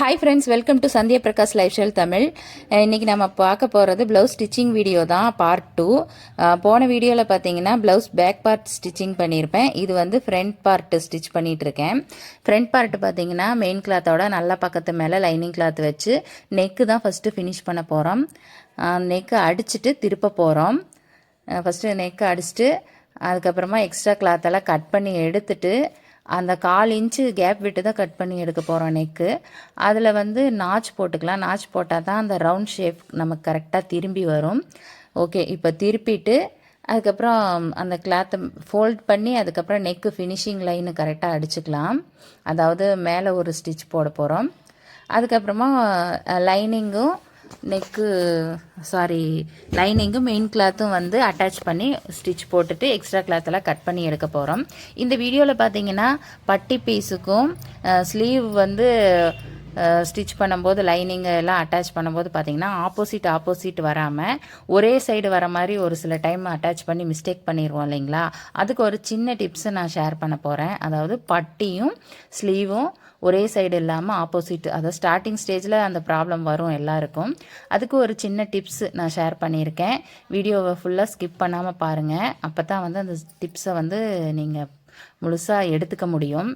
Hi friends, welcome to Sandhya Prakash life style Tamil. இன்றைக்கி நம்ம பார்க்க போகிறது ப்ளவுஸ் ஸ்டிச்சிங் வீடியோ தான், பார்ட் 2. போன வீடியோவில் பார்த்தீங்கன்னா ப்ளவுஸ் பேக் பார்ட் ஸ்டிச்சிங் பண்ணியிருப்பேன். இது வந்து ஃப்ரண்ட் பார்ட் ஸ்டிச் பண்ணிகிட்ருக்கேன். ஃப்ரண்ட் பார்ட் பார்த்தீங்கன்னா மெயின் கிளாத்தோட நல்ல பக்கத்து மேலே லைனிங் கிளாத் வச்சு நெக்கு தான் ஃபஸ்ட்டு ஃபினிஷ் பண்ண போகிறோம். நெக்கு அடிச்சுட்டு திருப்ப போகிறோம். ஃபஸ்ட்டு நெக்கு அடிச்சுட்டு அதுக்கப்புறமா எக்ஸ்ட்ரா கிளாத்தெல்லாம் கட் பண்ணி எடுத்துட்டு அந்த 1/4 இன்ச்சு கேப் விட்டு தான் கட் பண்ணி எடுக்க போகிறோம் நெக்கு. அதில் வந்து நாச் போட்டுக்கலாம். நாச் போட்டால் தான் அந்த ரவுண்ட் ஷேப் நமக்கு கரெக்டாக திரும்பி வரும். ஓகே, இப்போ திருப்பிட்டு அதுக்கப்புறம் அந்த கிளாத்தை ஃபோல்ட் பண்ணி அதுக்கப்புறம் நெக்கு ஃபினிஷிங் லைனு கரெக்டாக அடிச்சுக்கலாம். அதாவது மேலே ஒரு ஸ்டிச் போட போகிறோம். அதுக்கப்புறமா லைனிங்கும் லைனிங்கும் மெயின் கிளாத்தும் வந்து அட்டாச் பண்ணி ஸ்டிச் போட்டுட்டு எக்ஸ்ட்ரா கிளாத்தெல்லாம் கட் பண்ணி எடுக்க போகிறோம். இந்த வீடியோவில் பார்த்தீங்கன்னா பட்டி பீஸுக்கும் ஸ்லீவ் வந்து ஸ்டிச் பண்ணும்போது லைனிங் எல்லாம் அட்டாச் பண்ணும்போது பார்த்தீங்கன்னா ஆப்போசிட் வராமல் ஒரே சைடு வர மாதிரி ஒரு சில டைம் அட்டாச் பண்ணி மிஸ்டேக் பண்ணிடுவோம் இல்லைங்களா. அதுக்கு ஒரு சின்ன டிப்ஸை நான் ஷேர் பண்ண போகிறேன். அதாவது பட்டியும் ஸ்லீவும் ஒரே சைடு இல்லாமல் ஆப்போசிட், அதாவது ஸ்டார்டிங் ஸ்டேஜில் அந்த ப்ராப்ளம் வரும் எல்லாருக்கும். அதுக்கு ஒரு சின்ன டிப்ஸ் நான் ஷேர் பண்ணியிருக்கேன். வீடியோவை ஃபுல்லாக ஸ்கிப் பண்ணாமல் பாருங்கள். அப்போ தான் வந்து அந்த டிப்ஸை வந்து நீங்கள் முழுசாக எடுத்துக்க முடியும்.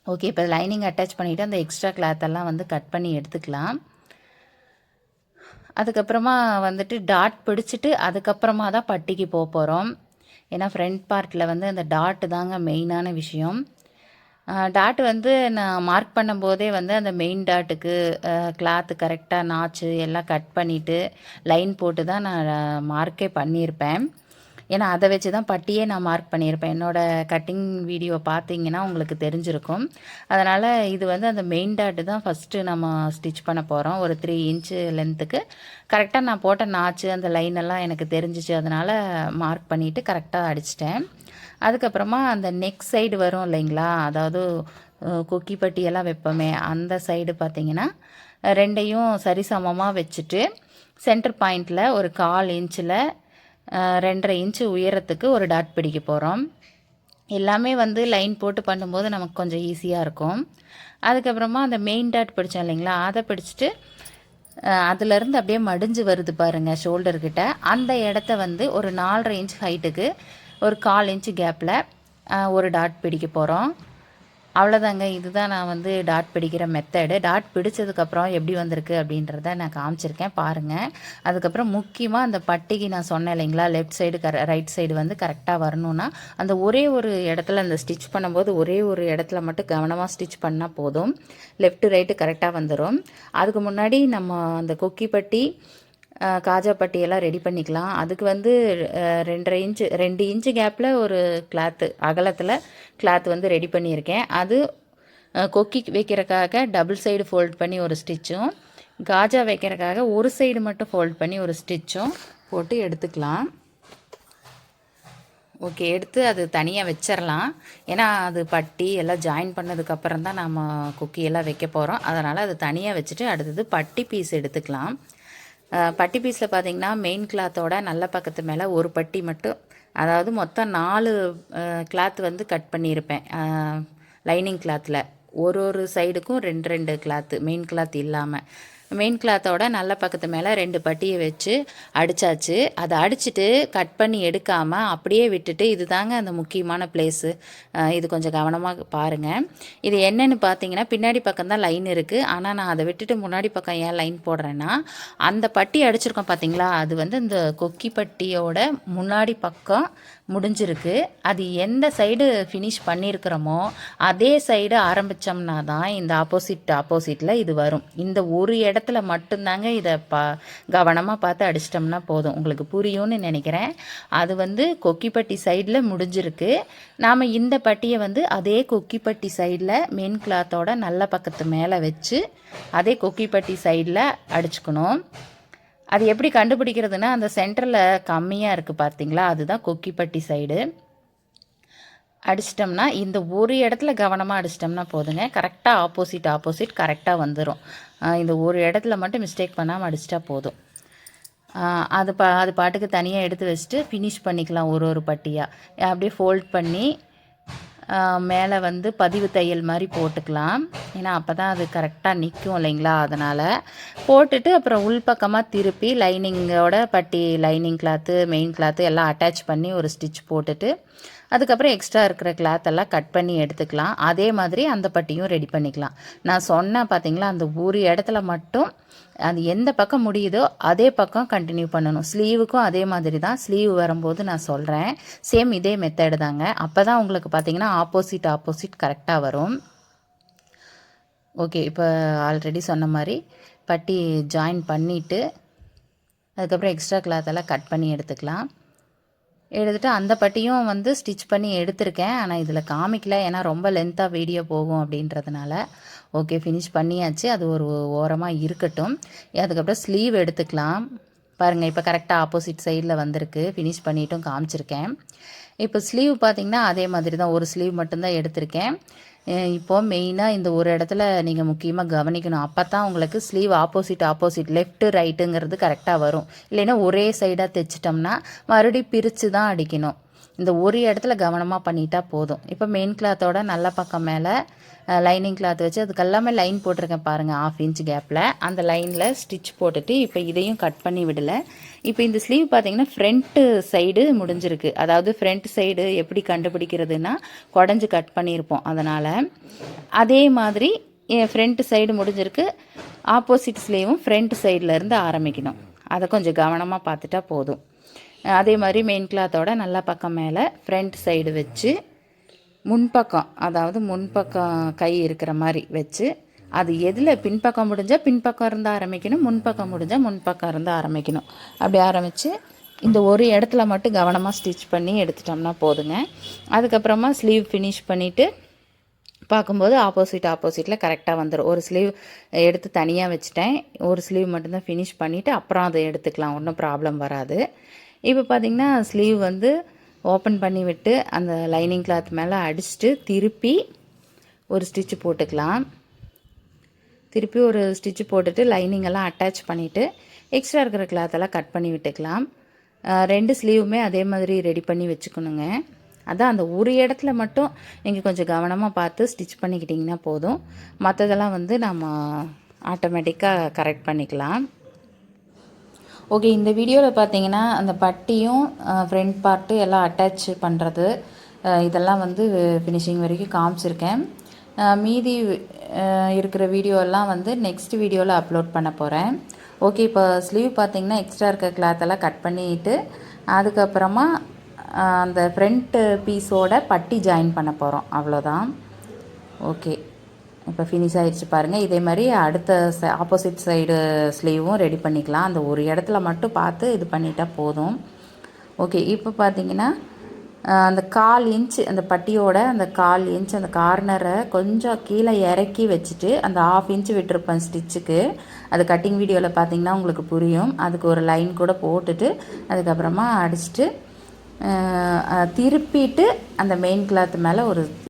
ஓகே, இப்போ லைனிங் அட்டாச் பண்ணிவிட்டு அந்த எக்ஸ்ட்ரா கிளாத்தெல்லாம் வந்து கட் பண்ணி எடுத்துக்கலாம். அதுக்கப்புறமா வந்துட்டு டாட் பிடிச்சிட்டு அதுக்கப்புறமா தான் பட்டிக்கு போக போகிறோம். ஏன்னா ஃப்ரண்ட் பார்ட்டில் வந்து அந்த டாட்டு தாங்க மெயினான விஷயம். டாட் வந்து நான் மார்க் பண்ணும்போதே வந்து அந்த மெயின் டாட்டுக்கு கிளாத்து கரெக்டாக நாச்சு எல்லாம் கட் பண்ணிவிட்டு லைன் போட்டு தான் நான் மார்க்கே பண்ணியிருப்பேன். ஏன்னா அதை வச்சு தான் பட்டியே நான் மார்க் பண்ணியிருப்பேன். என்னோடய கட்டிங் வீடியோ பார்த்தீங்கன்னா உங்களுக்கு தெரிஞ்சிருக்கும். அதனால் இது வந்து அந்த மெயின் டாட்டு தான் ஃபஸ்ட்டு நம்ம ஸ்டிச் பண்ண போகிறோம். ஒரு 3 இன்ச்சு லென்த்துக்கு கரெக்டாக நான் போட்ட நாச்சு அந்த லைனெல்லாம் எனக்கு தெரிஞ்சிச்சு. அதனால் மார்க் பண்ணிவிட்டு கரெக்டாக அடிச்சிட்டேன். அதுக்கப்புறமா அந்த நெக் சைடு வரும் இல்லைங்களா, அதாவது கொக்கி பட்டியெல்லாம் வைப்போமே அந்த சைடு பார்த்திங்கன்னா ரெண்டையும் சரிசமமாக வச்சுட்டு சென்டர் பாயிண்டில் ஒரு 1/4 இன்ச்சில் 2.5 இன்ச்சு உயரத்துக்கு ஒரு டாட் பிடிக்க போகிறோம். எல்லாமே வந்து லைன் போட்டு பண்ணும்போது நமக்கு கொஞ்சம் ஈஸியாக இருக்கும். அதுக்கப்புறமா அந்த மெயின் டாட் பிடிச்சோம் இல்லைங்களா, அதை பிடிச்சிட்டு அதுலேருந்து அப்படியே மடிஞ்சு வருது பாருங்கள் ஷோல்டர்கிட்ட. அந்த இடத்த வந்து ஒரு 4.5 இன்ச் ஹைட்டுக்கு ஒரு 1/4 இன்ச்சு கேப்பில் ஒரு டாட் பிடிக்க போகிறோம். அவ்வளோதாங்க. இதுதான் நான் வந்து டாட் பிடிக்கிற மெத்தடு. டாட் பிடிச்சதுக்கப்புறம் எப்படி வந்திருக்கு அப்படின்றத நான் காமிச்சிருக்கேன் பாருங்கள். அதுக்கப்புறம் முக்கியமாக அந்த பட்டிக்கு நான் சொன்னேன் இல்லைங்களா, லெஃப்ட் சைடு ரைட் சைடு வந்து கரெக்டாக வரணும்னா அந்த ஒரே ஒரு இடத்துல அந்த ஸ்டிச் பண்ணும்போது ஒரே ஒரு இடத்துல மட்டும் கவனமாக ஸ்டிச் பண்ணால் போதும். லெஃப்ட் ரைட்டு கரெக்டாக வந்துடும். அதுக்கு முன்னாடி நம்ம அந்த கொக்கி பட்டி காஜா பட்டியெல்லாம் ரெடி பண்ணிக்கலாம். அதுக்கு வந்து 2 இன்ச்சு கேப்பில் ஒரு கிளாத்து அகலத்தில் கிளாத் வந்து ரெடி பண்ணியிருக்கேன். அது கொக்கி வைக்கிறதுக்காக டபுள் சைடு ஃபோல்ட் பண்ணி ஒரு ஸ்டிச்சும், காஜா வைக்கிறதுக்காக ஒரு சைடு மட்டும் ஃபோல்ட் பண்ணி ஒரு ஸ்டிச்சும் போட்டு எடுத்துக்கலாம். ஓகே, எடுத்து அது தனியாக வச்சிடலாம். ஏன்னா அது பட்டி எல்லாம் ஜாயின் பண்ணதுக்கப்புறம் தான் நம்ம கொக்கியெல்லாம் வைக்க போகிறோம். அதனால் அது தனியாக வச்சுட்டு அடுத்தது பட்டி பீஸ் எடுத்துக்கலாம். பட்டி பீஸில் பார்த்திங்கன்னா மெயின் கிளாத்தோட நல்ல பக்கத்து மேலே ஒரு பட்டி மட்டும், அதாவது மொத்தம் 4 கிளாத் வந்து கட் பண்ணியிருப்பேன். லைனிங் கிளாத்தில் ஒரு சைடுக்கும் 2 கிளாத்து மெயின் கிளாத் இல்லாமல். மெயின் கிளாத்தோட நல்ல பக்கத்து மேலே 2 பட்டியை வச்சு அடித்தாச்சு. அதை அடிச்சுட்டு கட் பண்ணி எடுக்காமல் அப்படியே விட்டுட்டு, இது தாங்க அந்த முக்கியமான பிளேஸு. இது கொஞ்சம் கவனமாக பாருங்கள். இது என்னென்னு பார்த்தீங்கன்னா பின்னாடி பக்கம் தான் லைன் இருக்குது. ஆனால் நான் அதை விட்டுட்டு முன்னாடி பக்கம் ஏன் லைன் போடுறேன்னா, அந்த பட்டி அடிச்சிருக்கோம் பார்த்தீங்களா, அது வந்து இந்த கொக்கி பட்டியோட முன்னாடி பக்கம் முடிஞ்சிருக்கு. அது எந்த சைடு ஃபினிஷ் பண்ணியிருக்கிறோமோ அதே சைடு ஆரம்பித்தோம்னா தான் இந்த ஆப்போசிட்டில் இது வரும். இந்த ஒரு இடத்துல மட்டும்தாங்க இதை கவனமாக பார்த்து அடிச்சிட்டோம்னா போதும். உங்களுக்கு புரியும்னு நினைக்கிறேன். அது வந்து கொக்கிப்பட்டி சைடில் முடிஞ்சிருக்கு. நாம் இந்த பட்டியை வந்து அதே கொக்கிப்பட்டி சைடில் மெயின் கிளாத்தோட நல்ல பக்கத்து மேலே வச்சு அதே கொக்கிப்பட்டி சைடில் அடிச்சுக்கணும். அது எப்படி கண்டுபிடிக்கிறதுனா, அந்த சென்டரில் கம்மியாக இருக்குது பார்த்தீங்களா, அதுதான் கொக்கிப்பட்டி சைடு. அடிச்சிட்டோம்னா இந்த ஒரு இடத்துல கவனமாக அடிச்சிட்டோம்னா போதுங்க, கரெக்டாக ஆப்போசிட் கரெக்டாக வந்துடும். இந்த ஒரு இடத்துல மட்டும் மிஸ்டேக் பண்ணாமல் அடிச்சிட்டா போதும். அது பாட்டுக்கு தனியாக எடுத்து வச்சுட்டு ஃபினிஷ் பண்ணிக்கலாம் ஒரு பட்டியாக. அப்படியே ஃபோல்ட் பண்ணி மேலே வந்து பதிவு தையல் மாதிரி போட்டுக்கலாம். ஏன்னா அப்போ தான் அது கரெக்டாக நிற்கும் இல்லைங்களா, அதனால் போட்டுட்டு அப்புறம் உள்பக்கமாக திருப்பி லைனிங்கோட பட்டி லைனிங் கிளாத்து மெயின் கிளாத்து எல்லாம் அட்டாச் பண்ணி ஒரு ஸ்டிச் போட்டுட்டு அதுக்கப்புறம் எக்ஸ்ட்ரா இருக்கிற கிளாத் எல்லாம் கட் பண்ணி எடுத்துக்கலாம். அதே மாதிரி அந்த பட்டியும் ரெடி பண்ணிக்கலாம். நான் சொன்னேன் பார்த்தீங்களா, அந்த ஒரு இடத்துல மட்டும் அது எந்த பக்கம் முடியுதோ அதே பக்கம் கண்டினியூ பண்ணணும். ஸ்லீவுக்கும் அதே மாதிரி தான். ஸ்லீவ் வரும்போது நான் சொல்கிறேன். சேம் இதே மெத்தடு தாங்க. அப்போ தான் உங்களுக்கு பார்த்தீங்கன்னா ஆப்போசிட் கரெக்டாக வரும். ஓகே, இப்போ ஆல்ரெடி சொன்ன மாதிரி பட்டி ஜாயின் பண்ணிவிட்டு அதுக்கப்புறம் எக்ஸ்ட்ரா கிளாத்தெல்லாம் கட் பண்ணி எடுத்துக்கலாம். எடுத்துகிட்டு அந்த பட்டியும் வந்து ஸ்டிச் பண்ணி எடுத்திருக்கேன். ஆனால் இதில் காமிக்கல, ஏன்னா ரொம்ப லென்த்தாக வீடியோ போகும் அப்படின்றதுனால. ஓகே, ஃபினிஷ் பண்ணியாச்சு. அது ஒரு ஓரமாக இருக்கட்டும். அதுக்கப்புறம் ஸ்லீவ் எடுத்துக்கலாம். பாருங்கள், இப்போ கரெக்டாக ஆப்போசிட் சைடில் வந்திருக்கு. ஃபினிஷ் பண்ணிட்டும் காமிச்சிருக்கேன். இப்போ ஸ்லீவ் பார்த்திங்கன்னா அதே மாதிரி தான், ஒரு ஸ்லீவ் மட்டும்தான் எடுத்திருக்கேன். இப்போது மெயினாக இந்த ஒரு இடத்துல நீங்கள் முக்கியமாக கவனிக்கணும். அப்போ தான் உங்களுக்கு ஸ்லீவ் ஆப்போசிட் லெஃப்ட்டு ரைட்டுங்கிறது கரெக்டாக வரும். இல்லைன்னா ஒரே சைடாக தைச்சிட்டோம்னா மறுபடியும் பிரித்து தான் அடிக்கணும். இந்த ஒரு இடத்துல கவனமாக பண்ணிட்டா போதும். இப்போ மெயின் கிளாத்தோட நல்ல பக்கம் மேலே லைனிங் கிளாத் வச்சு அதுக்கெல்லாமே லைன் போட்டிருக்கேன் பாருங்கள், 1/2 இன்ச் கேப்பில். அந்த லைனில் ஸ்டிச் போட்டுட்டு இப்போ இதையும் கட் பண்ணி விடலை. இப்போ இந்த ஸ்லீவ் பார்த்திங்கன்னா ஃப்ரண்ட்டு சைடு முடிஞ்சிருக்கு. அதாவது ஃப்ரண்ட் சைடு எப்படி கண்டுபிடிக்கிறதுனா குடஞ்சி கட் பண்ணியிருப்போம். அதனால் அதே மாதிரி ஃப்ரண்ட் சைடு முடிஞ்சிருக்கு. ஆப்போசிட் ஸ்லீவும் ஃப்ரண்ட் சைட்லேருந்து ஆரம்பிக்கணும். அதை கொஞ்சம் கவனமாக பார்த்துட்டா போதும். அதே மாதிரி மெயின் கிளாத்தோட நல்ல பக்கம் மேலே ஃப்ரண்ட் சைடு வச்சு முன்பக்கம், அதாவது முன்பக்கம் கை இருக்கிற மாதிரி வச்சு, அது எதில் பின்பக்கம் முடிஞ்சால் பின்பக்கம் இருந்து ஆரம்பிக்கணும், முன்பக்கம் முடிஞ்சால் முன்பக்கம் இருந்து ஆரம்பிக்கணும். அப்படி ஆரம்பித்து இந்த ஒரு இடத்துல மட்டும் கவனமாக ஸ்டிச் பண்ணி எடுத்துட்டோம்னா போதுங்க. அதுக்கப்புறமா ஸ்லீவ் ஃபினிஷ் பண்ணிவிட்டு பார்க்கும்போது ஆப்போசிட்டில் கரெக்டாக வந்துடும். ஒரு ஸ்லீவ் எடுத்து தனியாக வச்சுட்டேன். ஒரு ஸ்லீவ் மட்டும்தான் ஃபினிஷ் பண்ணிவிட்டு அப்புறம் அதை எடுத்துக்கலாம், ஒன்றும் ப்ராப்ளம் வராது. இப்போ பார்த்திங்கன்னா ஸ்லீவ் வந்து ஓப்பன் பண்ணி விட்டு அந்த லைனிங் கிளாத் மேலே அடிச்சுட்டு திருப்பி ஒரு ஸ்டிச்சு போட்டுக்கலாம். திருப்பி ஒரு ஸ்டிச்சு போட்டுட்டு லைனிங்கெல்லாம் அட்டாச் பண்ணிவிட்டு எக்ஸ்ட்ரா இருக்கிற கிளாத்தெல்லாம் கட் பண்ணி விட்டுக்கலாம். 2 ஸ்லீவுமே அதே மாதிரி ரெடி பண்ணி வச்சுக்கணுங்க. அதான் அந்த ஒரு இடத்துல மட்டும் நீங்கள் கொஞ்சம் கவனமாக பார்த்து ஸ்டிச் பண்ணிக்கிட்டிங்கன்னா போதும். மற்றதெல்லாம் வந்து நம்ம ஆட்டோமேட்டிக்காக கரெக்ட் பண்ணிக்கலாம். ஓகே, இந்த வீடியோவில் பார்த்தீங்கன்னா அந்த பட்டியும் ஃப்ரண்ட் பார்ட்டு எல்லாம் அட்டாச் பண்ணுறது இதெல்லாம் வந்து ஃபினிஷிங் வரைக்கும் காமிச்சிருக்கேன். மீதி இருக்கிற வீடியோலாம் வந்து நெக்ஸ்ட் வீடியோவில் அப்லோட் பண்ண போகிறேன். ஓகே, இப்போ ஸ்லீவ் பார்த்திங்கன்னா எக்ஸ்ட்ரா இருக்க கிளாத்தெல்லாம் கட் பண்ணிவிட்டு அதுக்கப்புறமா அந்த ஃப்ரண்ட்டு பீஸோட பட்டி ஜாயின் பண்ண போகிறோம், அவ்வளோதான். ஓகே, இப்போ ஃபினிஷ் ஆகிடுச்சு பாருங்கள். இதே மாதிரி அடுத்த ஆப்போசிட் சைடு ஸ்லீவும் ரெடி பண்ணிக்கலாம். அந்த ஒரு இடத்துல மட்டும் பார்த்து இது பண்ணிட்டா போதும். ஓகே, இப்போ பார்த்தீங்கன்னா அந்த 1/4 இன்ச் அந்த பட்டியோட அந்த 1/4 இன்ச் அந்த கார்னரை கொஞ்சம் கீழே இறக்கி வச்சுட்டு அந்த 1/2 இன்ச் விட்டுருப்பேன் ஸ்டிச்சுக்கு. அது கட்டிங் வீடியோவில் பார்த்தீங்கன்னா உங்களுக்கு புரியும். அதுக்கு ஒரு லைன் கூட போட்டுட்டு அதுக்கப்புறமா அடிச்சுட்டு திருப்பிட்டு அந்த மெயின் கிளாத் மேலே ஒரு